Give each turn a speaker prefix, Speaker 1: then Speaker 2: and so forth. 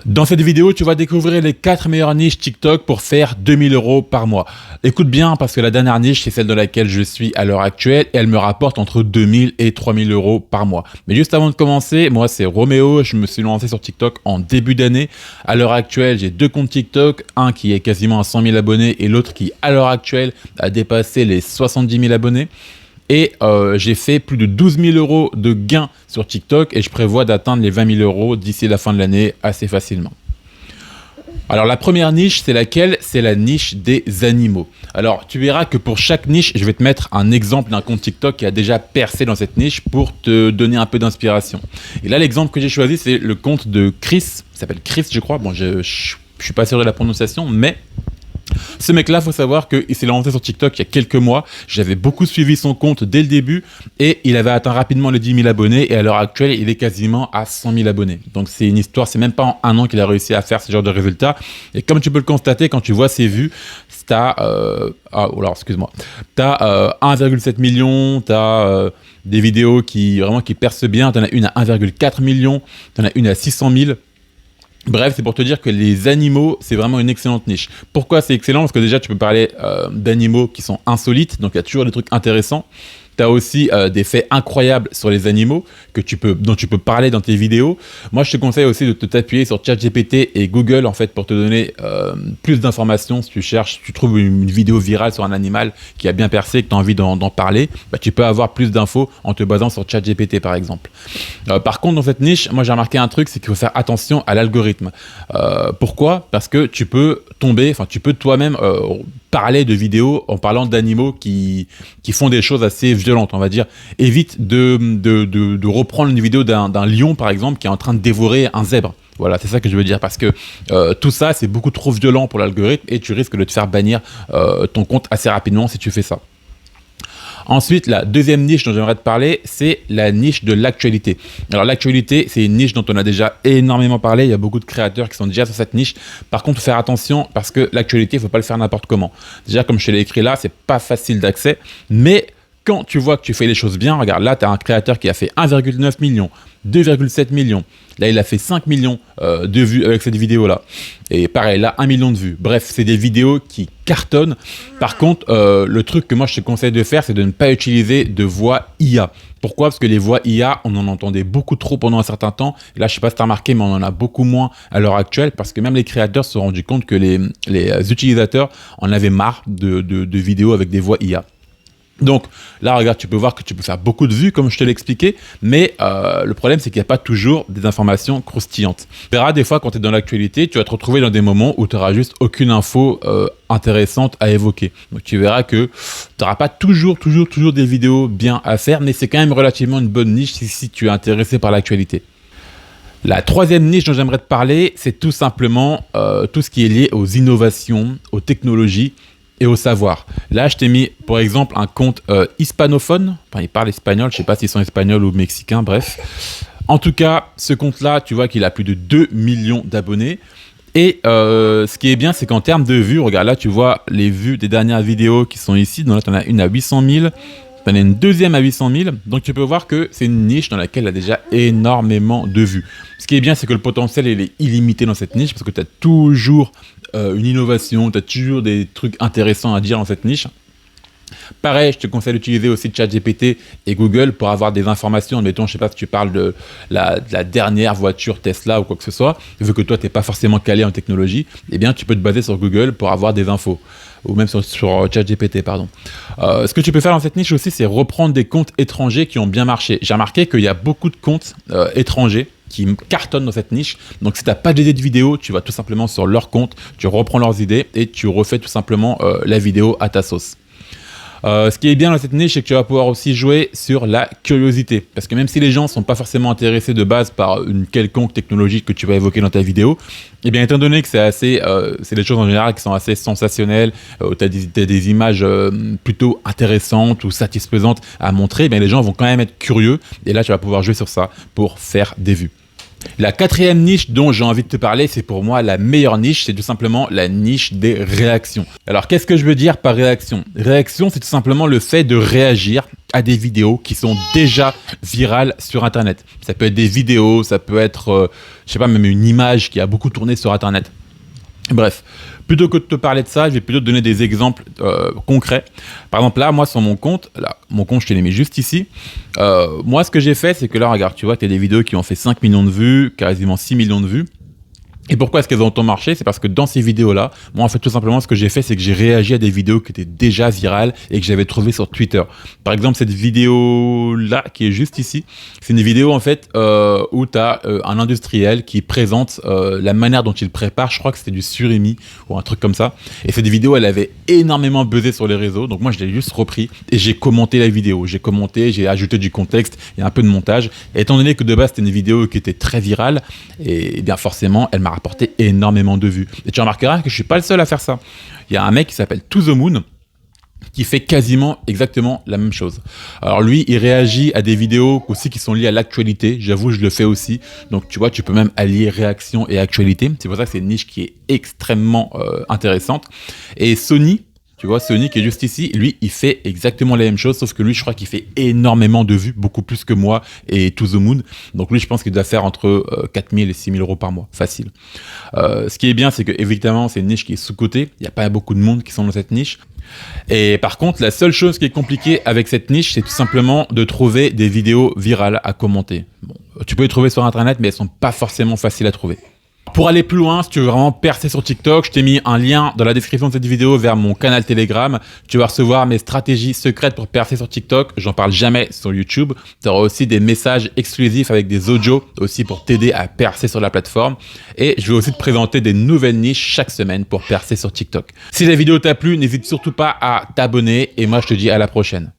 Speaker 1: Dans cette vidéo, tu vas découvrir les 4 meilleures niches TikTok pour faire 2000 € par mois. Écoute bien parce que la dernière niche, c'est celle dans laquelle je suis à l'heure actuelle et elle me rapporte entre 2000 et 3000 € par mois. Mais juste avant de commencer, moi c'est Roméo, je me suis lancé sur TikTok en début d'année. À l'heure actuelle, j'ai 2 comptes TikTok, un qui est quasiment à 100 000 abonnés et l'autre qui, à l'heure actuelle, a dépassé les 70 000 abonnés. Et j'ai fait plus de 12 000 € de gains sur TikTok et je prévois d'atteindre les 20 000 € d'ici la fin de l'année assez facilement. Alors la première niche, c'est laquelle? C'est la niche des animaux. Alors tu verras que pour chaque niche, je vais te mettre un exemple d'un compte TikTok qui a déjà percé dans cette niche pour te donner un peu d'inspiration. Et là, l'exemple que j'ai choisi, c'est le compte de Chris. Il s'appelle Chris, je crois. Bon, je suis pas sûr de la prononciation, mais ce mec-là, faut savoir qu'il s'est lancé sur TikTok il y a quelques mois. J'avais beaucoup suivi son compte dès le début et il avait atteint rapidement les 10 000 abonnés et à l'heure actuelle, il est quasiment à 100 000 abonnés. Donc c'est une histoire, c'est même pas en un an qu'il a réussi à faire ce genre de résultats. Et comme tu peux le constater quand tu vois ses vues, t'as 1,7 million, t'as des vidéos qui percent bien, t'en as une à 1,4 million, t'en as une à 600 000. Bref, c'est pour te dire que les animaux, c'est vraiment une excellente niche. Pourquoi c'est excellent? Parce que déjà, tu peux parler d'animaux qui sont insolites, donc il y a toujours des trucs intéressants. Tu as aussi des faits incroyables sur les animaux dont tu peux parler dans tes vidéos. Moi, je te conseille aussi de t'appuyer sur ChatGPT et Google en fait pour te donner plus d'informations. Si tu trouves une vidéo virale sur un animal qui a bien percé et que tu as envie d'en parler, bah, tu peux avoir plus d'infos en te basant sur ChatGPT par exemple. Par contre, dans cette niche, moi j'ai remarqué un truc, c'est qu'il faut faire attention à l'algorithme. Pourquoi? Parce que tu peux toi-même parler de vidéos en parlant d'animaux qui font des choses assez violentes, on va dire. Évite de reprendre une vidéo d'un lion, par exemple, qui est en train de dévorer un zèbre. Voilà, c'est ça que je veux dire, parce que tout ça, c'est beaucoup trop violent pour l'algorithme et tu risques de te faire bannir ton compte assez rapidement si tu fais ça. Ensuite, la deuxième niche dont j'aimerais te parler, c'est la niche de l'actualité. Alors l'actualité, c'est une niche dont on a déjà énormément parlé. Il y a beaucoup de créateurs qui sont déjà sur cette niche. Par contre, il faut faire attention parce que l'actualité, il ne faut pas le faire n'importe comment. Déjà, comme je te l'ai écrit là, c'est pas facile d'accès, mais quand tu vois que tu fais les choses bien, regarde, là, tu as un créateur qui a fait 1,9 million, 2,7 millions. Là, il a fait 5 millions de vues avec cette vidéo-là. Et pareil, là, 1 million de vues. Bref, c'est des vidéos qui cartonnent. Par contre, le truc que moi, je te conseille de faire, c'est de ne pas utiliser de voix IA. Pourquoi? Parce que les voix IA, on en entendait beaucoup trop pendant un certain temps. Et là, je sais pas si tu as remarqué, mais on en a beaucoup moins à l'heure actuelle parce que même les créateurs se sont rendus compte que les utilisateurs en avaient marre de vidéos avec des voix IA. Donc là, regarde, tu peux voir que tu peux faire beaucoup de vues, comme je te l'ai expliqué, mais le problème, c'est qu'il n'y a pas toujours des informations croustillantes. Tu verras, des fois, quand tu es dans l'actualité, tu vas te retrouver dans des moments où tu n'auras juste aucune info intéressante à évoquer. Donc tu verras que tu n'auras pas toujours des vidéos bien à faire, mais c'est quand même relativement une bonne niche si tu es intéressé par l'actualité. La troisième niche dont j'aimerais te parler, c'est tout simplement tout ce qui est lié aux innovations, aux technologies, et au savoir. Là, je t'ai mis, par exemple, un compte hispanophone. Enfin, ils parlent espagnol. Je ne sais pas s'ils sont espagnols ou mexicains, bref. En tout cas, ce compte-là, tu vois qu'il a plus de 2 millions d'abonnés. Et ce qui est bien, c'est qu'en termes de vues, regarde là, tu vois les vues des dernières vidéos qui sont ici. Donc là, tu en as une à 800 000. Tu en as une deuxième à 800 000. Donc, tu peux voir que c'est une niche dans laquelle il y a déjà énormément de vues. Ce qui est bien, c'est que le potentiel, il est illimité dans cette niche parce que tu as toujours une innovation, tu as toujours des trucs intéressants à dire dans cette niche. Pareil, je te conseille d'utiliser aussi ChatGPT et Google pour avoir des informations. Admettons, je ne sais pas si tu parles de la dernière voiture Tesla ou quoi que ce soit, vu que toi, tu n'es pas forcément calé en technologie, eh bien, tu peux te baser sur Google pour avoir des infos. Ou même sur ChatGPT, pardon. Ce que tu peux faire dans cette niche aussi, c'est reprendre des comptes étrangers qui ont bien marché. J'ai remarqué qu'il y a beaucoup de comptes étrangers qui cartonnent dans cette niche. Donc, si tu n'as pas d'idée de vidéo, tu vas tout simplement sur leur compte, tu reprends leurs idées et tu refais tout simplement la vidéo à ta sauce. Ce qui est bien dans cette niche, c'est que tu vas pouvoir aussi jouer sur la curiosité. Parce que même si les gens ne sont pas forcément intéressés de base par une quelconque technologie que tu vas évoquer dans ta vidéo, eh bien, étant donné que c'est des choses en général qui sont assez sensationnelles, tu as des images plutôt intéressantes ou satisfaisantes à montrer, eh bien, les gens vont quand même être curieux. Et là, tu vas pouvoir jouer sur ça pour faire des vues. La quatrième niche dont j'ai envie de te parler, c'est pour moi la meilleure niche, c'est tout simplement la niche des réactions. Alors qu'est-ce que je veux dire par réaction? Réaction, c'est tout simplement le fait de réagir à des vidéos qui sont déjà virales sur Internet. Ça peut être des vidéos, ça peut être, je sais pas, même une image qui a beaucoup tourné sur Internet. Bref, plutôt que de te parler de ça, je vais plutôt te donner des exemples concrets. Par exemple, là, moi, sur mon compte, je te l'ai mis juste ici. Moi, ce que j'ai fait, c'est que là, regarde, tu vois, tu as des vidéos qui ont fait 5 millions de vues, quasiment 6 millions de vues. Et pourquoi est-ce qu'elles ont tant marché? C'est parce que dans ces vidéos-là, moi, en fait, tout simplement, ce que j'ai fait, c'est que j'ai réagi à des vidéos qui étaient déjà virales et que j'avais trouvées sur Twitter. Par exemple, cette vidéo-là, qui est juste ici, c'est une vidéo, en fait, où tu as un industriel qui présente la manière dont il prépare, je crois que c'était du surimi ou un truc comme ça. Et cette vidéo, elle avait énormément buzzé sur les réseaux. Donc moi, je l'ai juste repris et j'ai commenté la vidéo. J'ai commenté, j'ai ajouté du contexte et un peu de montage. Et étant donné que de base, c'était une vidéo qui était très virale, et bien forcément, elle m'a rapporté énormément de vues. Et tu remarqueras que je suis pas le seul à faire ça. Il y a un mec qui s'appelle To The Moon qui fait quasiment exactement la même chose. Alors lui, il réagit à des vidéos aussi qui sont liées à l'actualité. J'avoue, je le fais aussi. Donc tu vois, tu peux même allier réaction et actualité. C'est pour ça que c'est une niche qui est extrêmement intéressante. Et Sony, tu vois, Sony qui est juste ici, lui, il fait exactement la même chose, sauf que lui, je crois qu'il fait énormément de vues, beaucoup plus que moi et To The Moon. Donc lui, je pense qu'il doit faire entre 4 000 et 6 000 euros par mois, facile. Ce qui est bien, c'est que évidemment, c'est une niche qui est sous-cotée. Il n'y a pas beaucoup de monde qui sont dans cette niche. Et par contre, la seule chose qui est compliquée avec cette niche, c'est tout simplement de trouver des vidéos virales à commenter. Bon, tu peux les trouver sur Internet, mais elles sont pas forcément faciles à trouver. Pour aller plus loin, si tu veux vraiment percer sur TikTok, je t'ai mis un lien dans la description de cette vidéo vers mon canal Telegram. Tu vas recevoir mes stratégies secrètes pour percer sur TikTok. J'en parle jamais sur YouTube. Tu auras aussi des messages exclusifs avec des audios aussi pour t'aider à percer sur la plateforme. Et je vais aussi te présenter des nouvelles niches chaque semaine pour percer sur TikTok. Si la vidéo t'a plu, n'hésite surtout pas à t'abonner et moi je te dis à la prochaine.